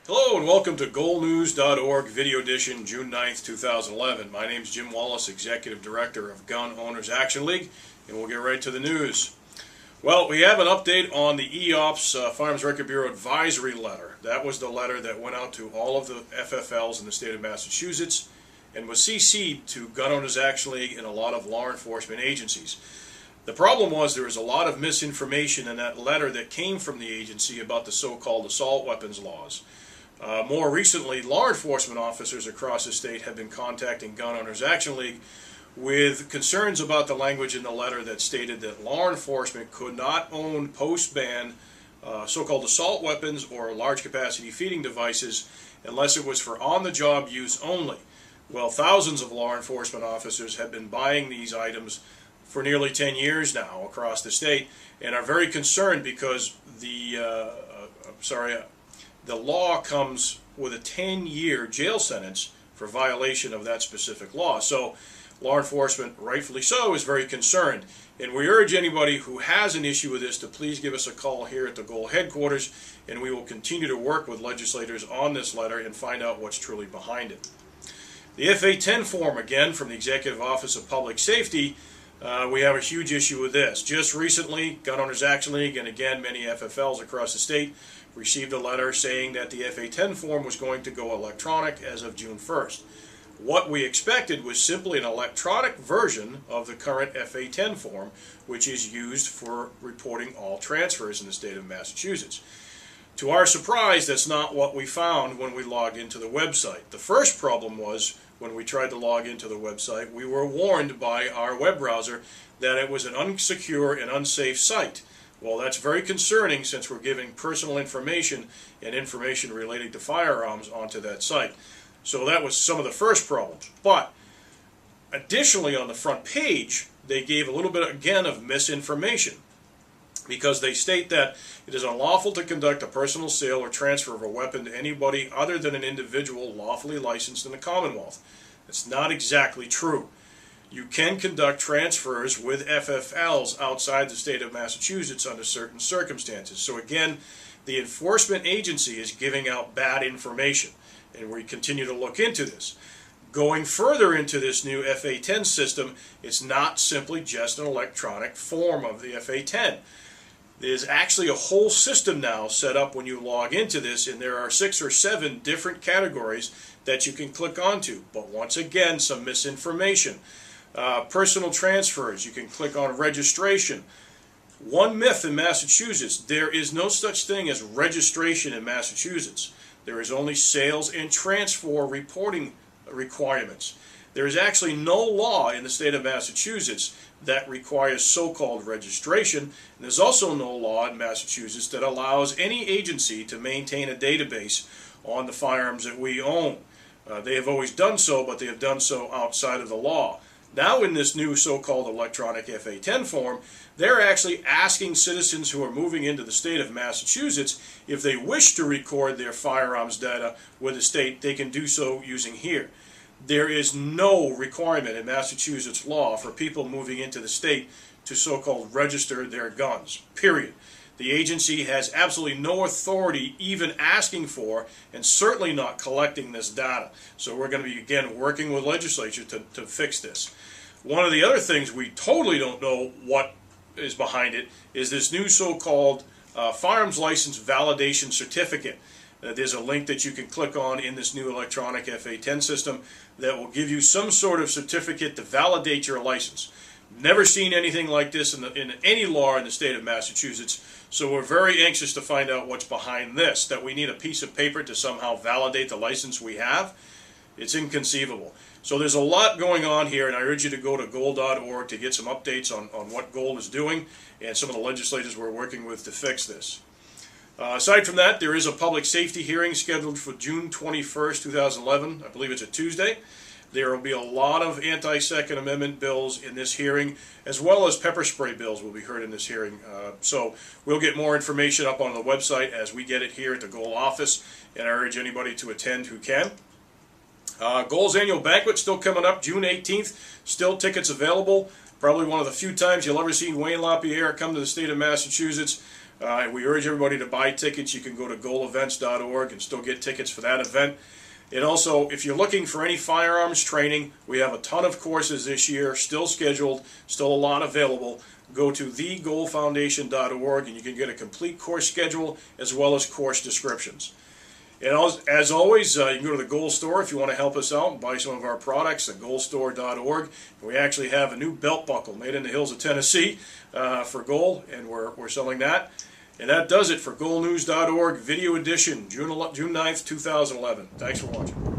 Hello and welcome to GoalNews.org Video Edition, June 9th, 2011. My name is Jim Wallace, Executive Director of Gun Owners Action League, and we'll get right to the news. Well, we have an update on the EOPS Firearms Record Bureau Advisory Letter. That was the letter that went out to all of the FFLs in the state of Massachusetts and was CC'd to Gun Owners Action League and a lot of law enforcement agencies. The problem was there was a lot of misinformation in that letter that came from the agency about the so-called assault weapons laws. More recently, law enforcement officers across the state have been contacting Gun Owners Action League with concerns about the language in the letter that stated that law enforcement could not own post-ban so-called assault weapons or large capacity feeding devices unless it was for on-the-job use only. Well, thousands of law enforcement officers have been buying these items for nearly 10 years now across the state and are very concerned because the law comes with a 10-year jail sentence for violation of that specific law. So law enforcement, rightfully so, is very concerned. And we urge anybody who has an issue with this to please give us a call here at the Goal headquarters, and we will continue to work with legislators on this letter and find out what's truly behind it. The FA-10 form, again, from the Executive Office of Public Safety, we have a huge issue with this. Just recently, Gun Owners Action League, and again, many FFLs across the state, received a letter saying that the FA-10 form was going to go electronic as of June 1st. What we expected was simply an electronic version of the current FA-10 form, which is used for reporting all transfers in the state of Massachusetts. To our surprise, that's not what we found when we logged into the website. The first problem was when we tried to log into the website, we were warned by our web browser that it was an unsecure and unsafe site. Well, that's very concerning since we're giving personal information and information relating to firearms onto that site. So that was some of the first problems. But additionally, on the front page, they gave a little bit, again, of misinformation because they state that it is unlawful to conduct a personal sale or transfer of a weapon to anybody other than an individual lawfully licensed in the Commonwealth. That's not exactly true. You can conduct transfers with FFLs outside the state of Massachusetts under certain circumstances. So again, the enforcement agency is giving out bad information, and we continue to look into this. Going further into this new FA-10 system, it's not simply just an electronic form of the FA-10. There's actually a whole system now set up when you log into this, and there are 6 or 7 different categories that you can click onto. But once again, some misinformation. Personal transfers, you can click on registration. One myth in Massachusetts, there is no such thing as registration in Massachusetts. There is only sales and transfer reporting requirements. There is actually no law in the state of Massachusetts that requires so-called registration. And there's also no law in Massachusetts that allows any agency to maintain a database on the firearms that we own. They have always done so, but they have done so outside of the law. Now in this new so-called electronic FA-10 form, they're actually asking citizens who are moving into the state of Massachusetts if they wish to record their firearms data with the state, they can do so using here. There is no requirement in Massachusetts law for people moving into the state to so-called register their guns, period. The agency has absolutely no authority even asking for and certainly not collecting this data. So we're going to be, again, working with legislature to fix this. One of the other things we totally don't know what is behind it is this new so-called firearms license validation certificate. There's a link that you can click on in this new electronic FA-10 system that will give you some sort of certificate to validate your license. Never seen anything like this in any law in the state of Massachusetts, so we're very anxious to find out what's behind this, that we need a piece of paper to somehow validate the license we have. It's inconceivable. So there's a lot going on here, and I urge you to go to goal.org to get some updates on what Goal is doing and some of the legislators we're working with to fix this. Aside from that, there is a public safety hearing scheduled for June 21st, 2011. I believe it's a Tuesday. There will be a lot of anti-Second Amendment bills in this hearing, as well as pepper spray bills will be heard in this hearing. So we'll get more information up on the website as we get it here at the Goal office, and I urge anybody to attend who can. Goal's annual banquet still coming up June 18th. Still tickets available. Probably one of the few times you'll ever see Wayne LaPierre come to the state of Massachusetts. We urge everybody to buy tickets. You can go to goalevents.org and still get tickets for that event. And also, if you're looking for any firearms training, we have a ton of courses this year, still scheduled, still a lot available. Go to thegoalfoundation.org and you can get a complete course schedule as well as course descriptions. And as always, you can go to the Goal Store if you want to help us out and buy some of our products at goalstore.org. We actually have a new belt buckle made in the hills of Tennessee for Goal, and we're selling that. And that does it for goalnews.org Video Edition, June 9th, 2011. Thanks for watching.